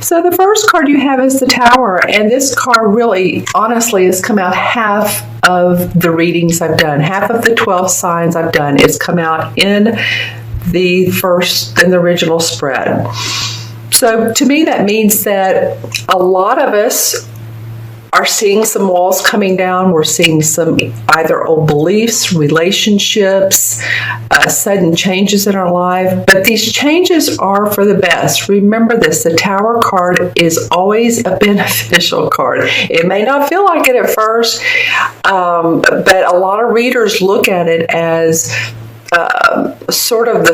So the first card you have is the Tower, and this card really, honestly, has come out half of the readings I've done. Half of the 12 signs I've done is come out in the original spread. So to me, that means that a lot of us are seeing some walls coming down. We're seeing some either old beliefs, relationships, sudden changes in our life. But these changes are for the best. Remember this, the Tower card is always a beneficial card. It may not feel like it at first, but a lot of readers look at it as sort of the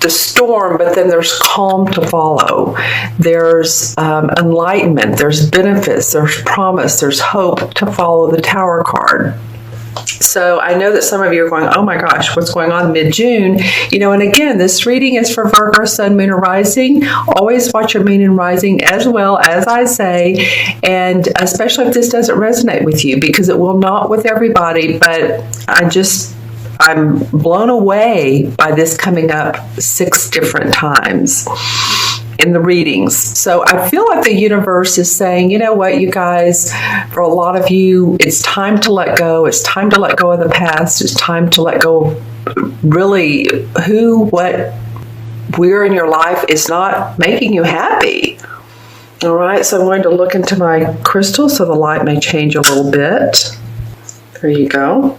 storm, but then there's calm to follow. There's enlightenment, there's benefits, there's promise, there's hope to follow the Tower card. So I know that some of you are going, oh my gosh, what's going on mid-June? And again, this reading is for Virgo, Sun, Moon, or Rising. Always watch your Moon and Rising as well, as I say, and especially if this doesn't resonate with you, because it will not with everybody, but I'm blown away by this coming up 6 different times in the readings. So I feel like the universe is saying, you know what, you guys, for a lot of you, it's time to let go. It's time to let go of the past. It's time to let go of really what, where in your life is not making you happy. All right, so I'm going to look into my crystal so the light may change a little bit. There you go.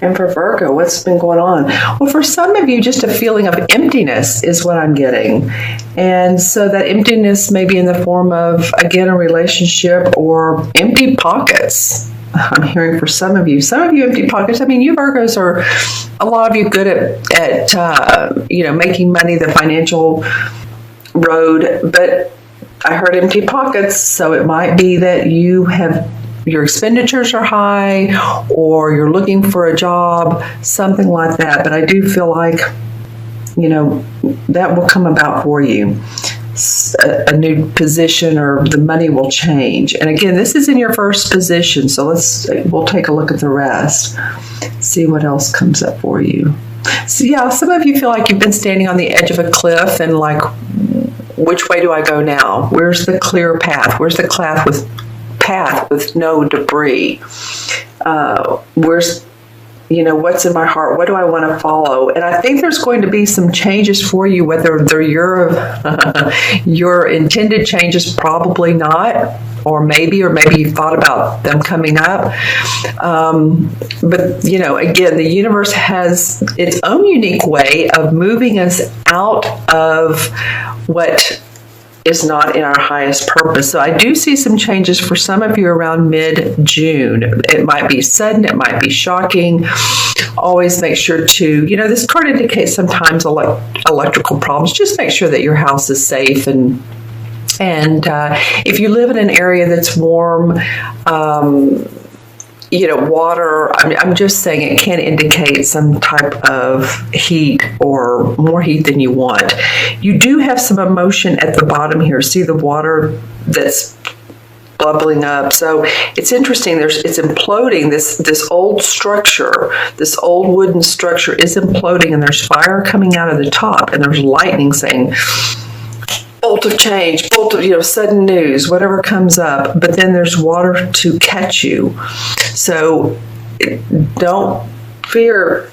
And for Virgo, what's been going on? Well, for some of you, just a feeling of emptiness is what I'm getting. And so that emptiness may be in the form of, again, a relationship or empty pockets. I'm hearing for some of you. Some of you empty pockets. I mean, you Virgos are, a lot of you good at making money, the financial road. But I heard empty pockets, so it might be that your expenditures are high, or you're looking for a job, something like that. But I do feel like, that will come about for you. A new position, or the money will change. And again, this is in your first position, so we'll take a look at the rest. See what else comes up for you. So yeah, some of you feel like you've been standing on the edge of a cliff and like, which way do I go now? Where's the clear path? Where's the path with no debris? Where's, what's in my heart? What do I want to follow? And I think there's going to be some changes for you, whether they're your intended changes, probably not, or maybe you thought about them coming up. But, again, the universe has its own unique way of moving us out of what is not in our highest purpose. So I do see some changes for some of you around mid-June. It might be sudden, it might be shocking. Always make sure to, this card indicates sometimes electrical problems. Just make sure that your house is safe, and if you live in an area that's warm, water, I'm just saying it can indicate some type of heat or more heat than you want. You do have some emotion at the bottom here. See the water that's bubbling up. So it's interesting. It's imploding. This old structure, this old wooden structure is imploding, and there's fire coming out of the top, and there's lightning saying, bolt of change, sudden news, whatever comes up, but then there's water to catch you. So don't fear,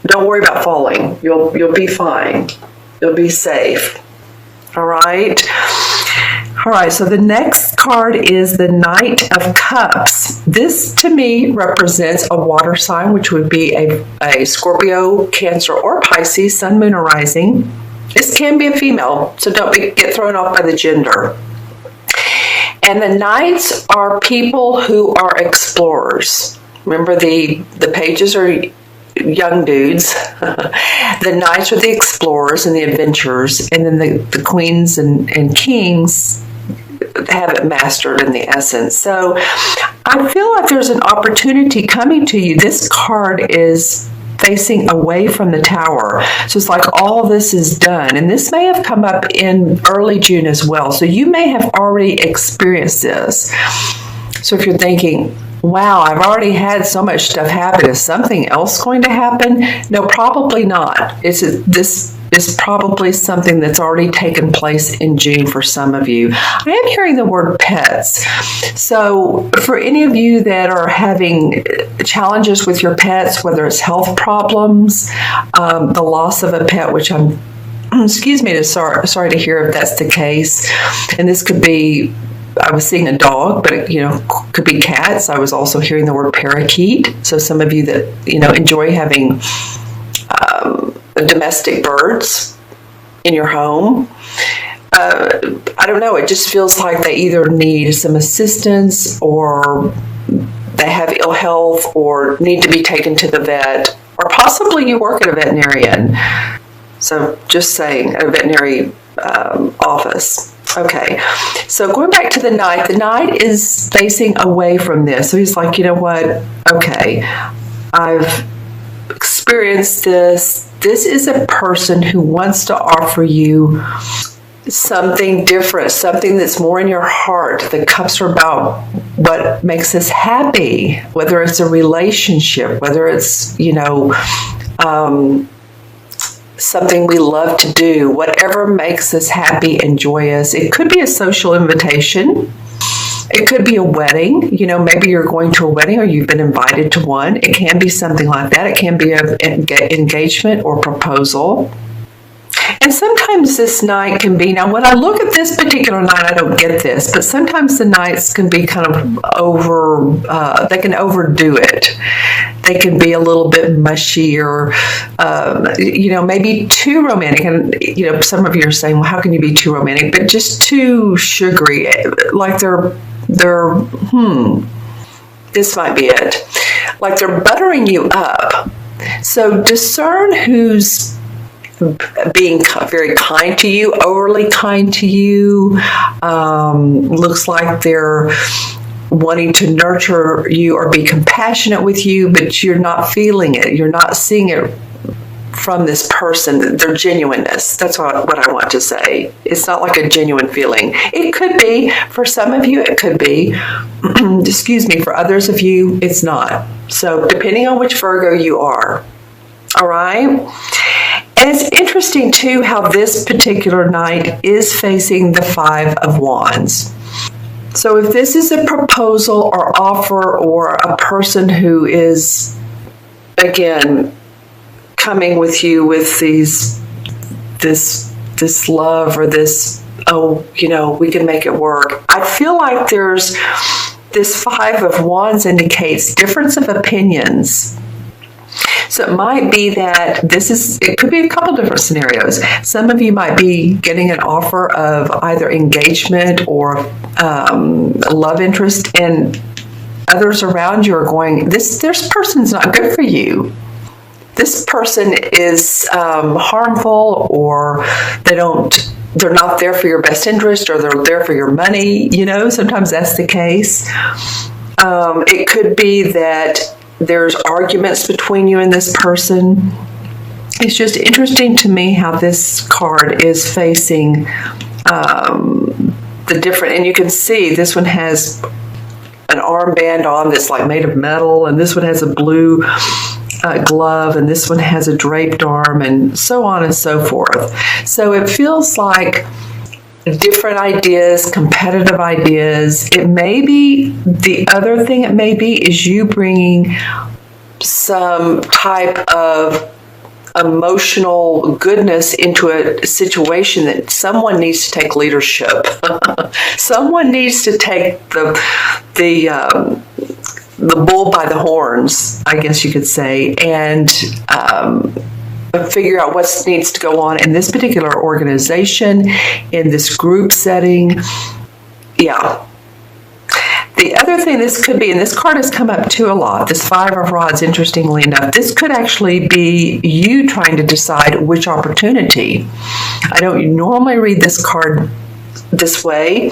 don't worry about falling. You'll be fine. You'll be safe. All right. So the next card is the Knight of Cups. This, to me, represents a water sign, which would be a Scorpio, Cancer, or Pisces, Sun, Moon, or Rising. This can be a female, so don't get thrown off by the gender. And the Knights are people who are explorers. Remember, the pages are young dudes. The Knights are the explorers and the adventurers, and then the queens and kings have it mastered in the essence. So I feel like there's an opportunity coming to you. This card is facing away from the Tower. So it's like all this is done. And this may have come up in early June as well. So you may have already experienced this. So if you're thinking, wow, I've already had so much stuff happen, is something else going to happen? No, probably not. This is probably something that's already taken place in June for some of you. I am hearing the word pets. So for any of you that are having challenges with your pets, whether it's health problems, the loss of a pet, which I'm sorry to hear if that's the case. And this could be, I was seeing a dog, but it, could be cats. I was also hearing the word parakeet. So some of you that, enjoy having domestic birds in your home. I don't know. It just feels like they either need some assistance, or they have ill health, or need to be taken to the vet, or possibly you work at a veterinarian. So just saying, a veterinary office. Okay, so going back to the Knight is facing away from this. So he's like, you know what? Okay, I've experienced this. This is a person who wants to offer you something different, something that's more in your heart. The cups are about what makes us happy, whether it's a relationship, whether it's, something we love to do, whatever makes us happy and joyous. It could be a social invitation. It could be a wedding. Maybe you're going to a wedding or you've been invited to one. It can be something like that. It can be an engagement or proposal. And sometimes this Knight can be, now when I look at this particular Knight, I don't get this, but sometimes the Knights can be kind of they can overdo it. They can be a little bit mushy, or, maybe too romantic. And, some of you are saying, well, how can you be too romantic? But just too sugary, like this might be it. Like they're buttering you up. So discern who's being very kind to you, overly kind to you. Looks like they're wanting to nurture you or be compassionate with you, but you're not feeling it. You're not seeing it from this person, their genuineness. That's what I want to say. It's not like a genuine feeling. It could be, for some of you, it could be. Excuse me, for others of you, it's not. So depending on which Virgo you are. All right? And it's interesting, too, how this particular Knight is facing the Five of Wands. So if this is a proposal or offer, or a person who is, again, coming with you with this love, or this, we can make it work. I feel like there's this Five of Wands indicates difference of opinions. So it might be that it could be a couple different scenarios. Some of you might be getting an offer of either engagement or love interest, and others around you are going, this person's not good for you. This person is harmful, or they're not there for your best interest, or they're there for your money. Sometimes that's the case. It could be that there's arguments between you and this person. It's just interesting to me how this card is facing the different, and you can see this one has an armband on that's like made of metal, and this one has a blue glove, and this one has a draped arm, and so on and so forth. So it feels like different ideas, competitive ideas. It may be, the other thing it may be is you bringing some type of emotional goodness into a situation that someone needs to take leadership. Someone needs to take the bull by the horns, I guess you could say, and figure out what needs to go on in this particular organization, in this group setting. Yeah. The other thing this could be, and this card has come up too a lot, this Five of Rods, interestingly enough, this could actually be you trying to decide which opportunity. I don't normally read this card this way,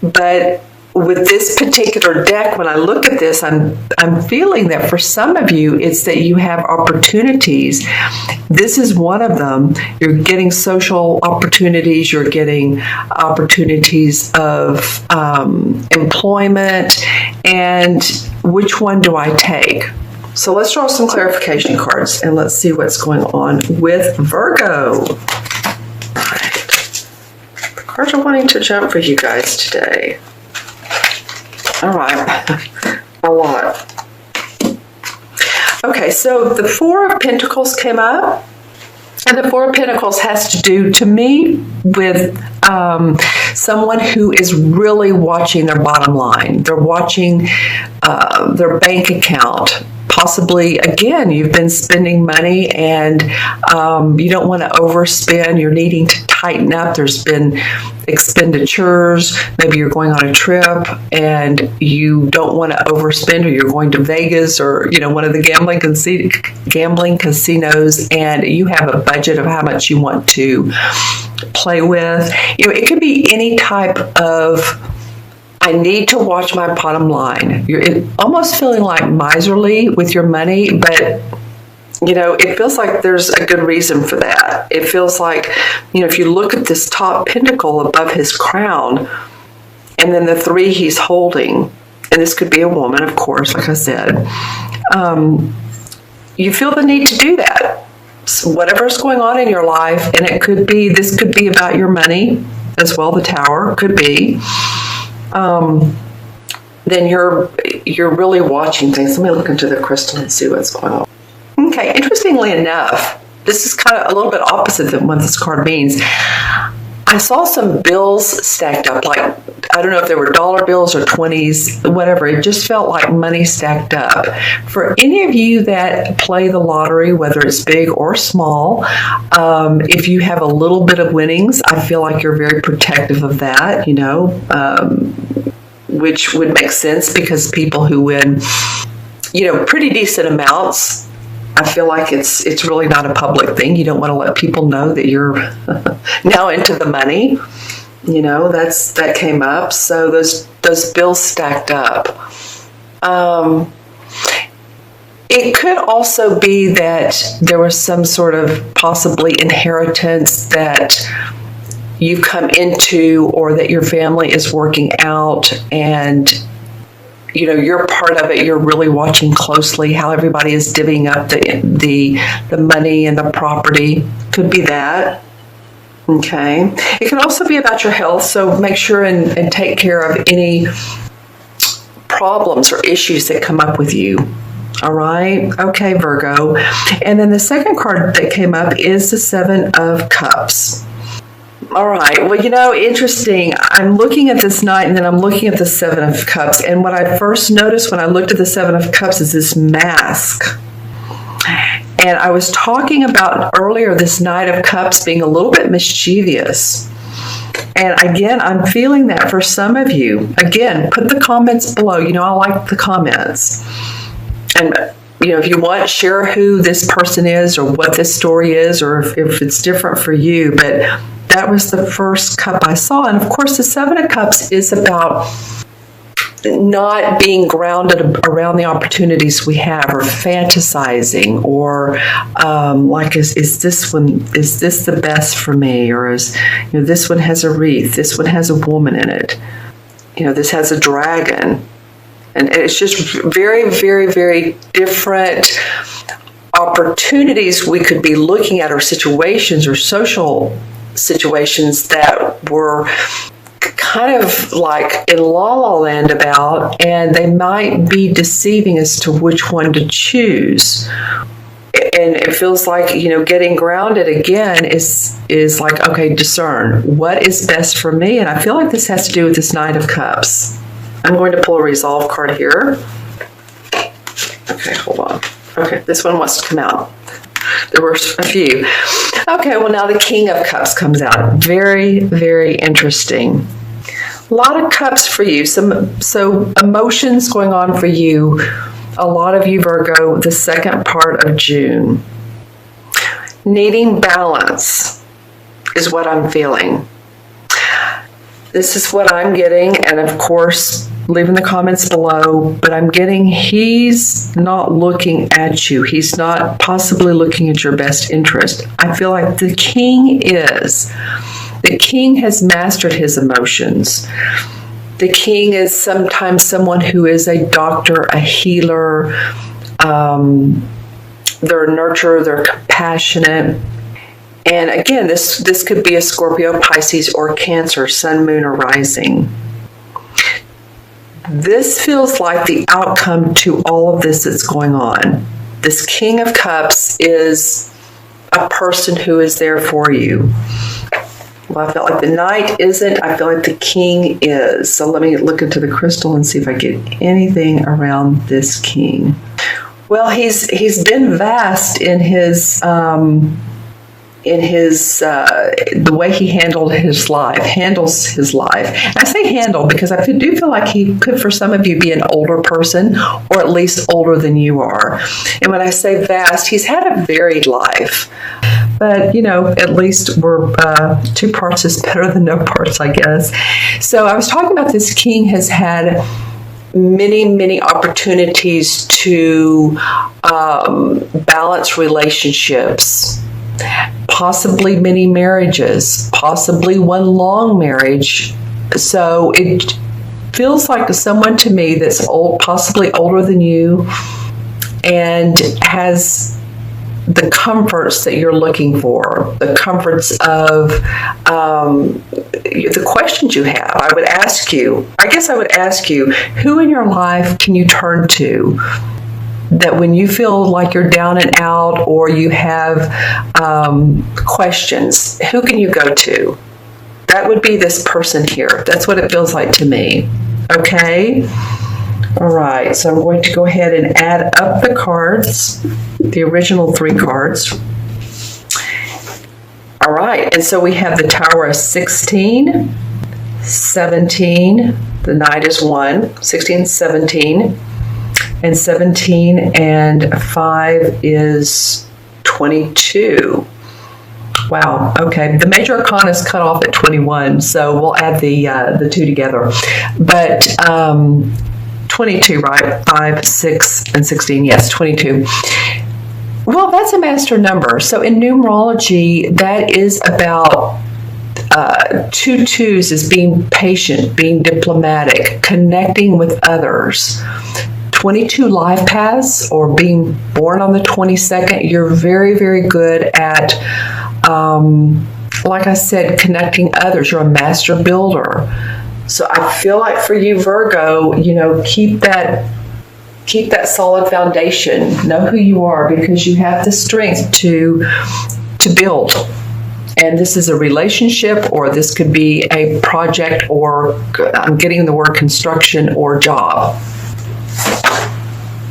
but with this particular deck, when I look at this, I'm feeling that for some of you, it's that you have opportunities. This is one of them. You're getting social opportunities. You're getting opportunities of employment. And which one do I take? So let's draw some clarification cards and let's see what's going on with Virgo. All right. The cards are wanting to jump for you guys today. All right. A lot. Okay, so the Four of Pentacles came up. And the Four of Pentacles has to do, to me, with someone who is really watching their bottom line. They're watching their bank account. Possibly, again, you've been spending money and you don't want to overspend. You're needing to tighten up. There's been expenditures. Maybe you're going on a trip and you don't want to overspend, or you're going to Vegas or, you know, one of the gambling casinos, and you have a budget of how much you want to play with. You know, it could be any type of, I need to watch my bottom line. You're almost feeling like miserly with your money, but you know, it feels like there's a good reason for that. It feels like, you know, if you look at this top pentacle above his crown, and then the three he's holding, and this could be a woman, of course, like I said, you feel the need to do that. So whatever's going on in your life, and it could be, this could be about your money as well, the Tower could be. Then you're really watching things. Let me look into the crystal and see what's going on. Okay, interestingly enough, this is kind of a little bit opposite than what this card means. I saw some bills stacked up, like, I don't know if they were dollar bills or 20s, whatever. It just felt like money stacked up. For any of you that play the lottery, whether it's big or small, if you have a little bit of winnings, I feel like you're very protective of that, you know, which would make sense because people who win, you know, pretty decent amounts, I feel like it's really not a public thing. You don't want to let people know that you're now into the money. You know, that came up. So those bills stacked up. It could also be that there was some sort of possibly inheritance that you've come into, or that your family is working out, and you know, you're part of it. You're really watching closely how everybody is divvying up the money and the property. Could be that. Okay. It can also be about your health, so make sure and take care of any problems or issues that come up with you. All right. Okay, Virgo. And then the second card that came up is the Seven of Cups. All right. Well, you know, interesting. I'm looking at this Knight, and then I'm looking at the Seven of Cups. And what I first noticed when I looked at the Seven of Cups is this mask. And I was talking about earlier this Knight of Cups being a little bit mischievous. And again, I'm feeling that for some of you. Again, put the comments below. You know, I like the comments. And you know, if you want, share who this person is or what this story is, or if it's different for you. But that was the first cup I saw. And of course, the Seven of Cups is about not being grounded around the opportunities we have, or fantasizing, or like, is this the best for me? Or is, you know, this one has a wreath, this one has a woman in it, you know, this has a dragon. And it's just very, very, very different opportunities we could be looking at, or situations or social situations that were kind of like in la la land about, and they might be deceiving as to which one to choose. And it feels like, you know, getting grounded again is like, okay, discern what is best for me. And I feel like this has to do with this Knight of Cups. I'm going to pull a resolve card here. Okay, hold on. Okay, this one wants to come out. There were a few. Okay, well, now the King of Cups comes out. Very, very interesting. A lot of cups for you. So emotions going on for you. A lot of you, Virgo, the second part of June. Needing balance is what I'm feeling. This is what I'm getting, and of course, leave in the comments below, but I'm getting he's not looking at you. He's not possibly looking at your best interest. I feel like the king is. The king has mastered his emotions. The king is sometimes someone who is a doctor, a healer, They're nurturer, they're compassionate. And again, this could be a Scorpio, Pisces, or Cancer, Sun, Moon, or Rising. This feels like the outcome to all of this that's going on. This King of Cups is a person who is there for you. Well, I felt like the Knight isn't. I feel like the King is. So let me look into the crystal and see if I get anything around this King. Well, he's been vast in his the way he handles his life. I say handle because I do feel like he could, for some of you, be an older person, or at least older than you are. And when I say vast, he's had a varied life. But, at least we're 2 parts is better than no parts, I guess. So I was talking about this King has had many opportunities to balance relationships, possibly many marriages, possibly one long marriage. So it feels like someone to me that's old, possibly older than you, and has the comforts that you're looking for, the comforts of the questions you have. I would ask you, who in your life can you turn to that when you feel like you're down and out, or you have questions, who can you go to? That would be this person here. That's what it feels like to me. Okay? All right, so I'm going to go ahead and add up the cards, the original 3 cards. All right, and so we have the Tower of 16, 17, the Knight is 1, 16, 17, and 17 and 5 is 22. Wow, okay. The major arcana is cut off at 21, so we'll add the 2 together. But 22, right? 5, 6, and 16. Yes, 22. Well, that's a master number. So in numerology, that is about 2 2s is being patient, being diplomatic, connecting with others. 22 life paths, or being born on the 22nd, you're very good at, like I said, connecting others. You're a master builder. So I feel like for you, Virgo, keep that solid foundation. Know who you are, because you have the strength to build. And this is a relationship, or this could be a project, or I'm getting the word construction, or job,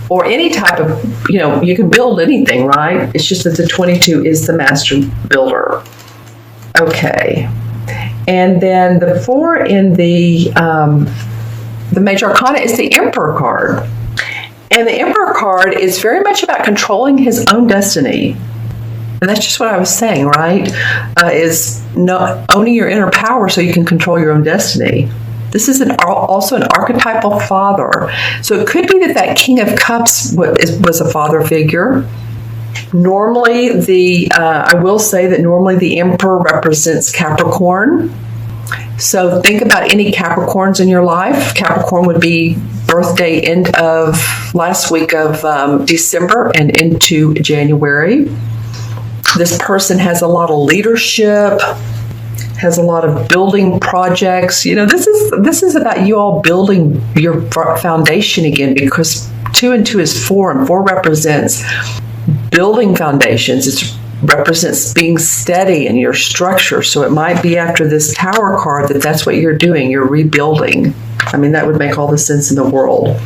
or any type of, you can build anything, right? It's just that the 22 is the master builder. Okay. And then the 4 in the major arcana is the Emperor card. And the Emperor card is very much about controlling his own destiny. And that's just what I was saying, right? Is owning your inner power so you can control your own destiny. This is also an archetypal father. So it could be that King of Cups was a father figure. Normally, I will say that normally the Emperor represents Capricorn. So think about any Capricorns in your life. Capricorn would be birthday end of last week of December and into January. This person has a lot of leadership, has a lot of building projects. This is about you all building your foundation again, because 2 and 2 is 4, and 4 represents building foundations. It represents being steady in your structure. So it might be after this Tower card that's what you're doing. You're rebuilding. I mean, that would make all the sense in the world.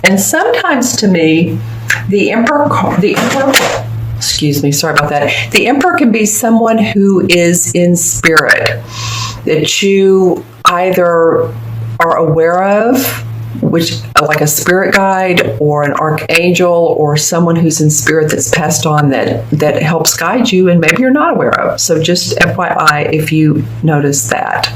And sometimes, to me, the Emperor, excuse me, sorry about that. The Emperor can be someone who is in spirit, that you either are aware of, which like a spirit guide or an archangel or someone who's in spirit that's passed on that helps guide you, and maybe you're not aware of. So just FYI if you notice that.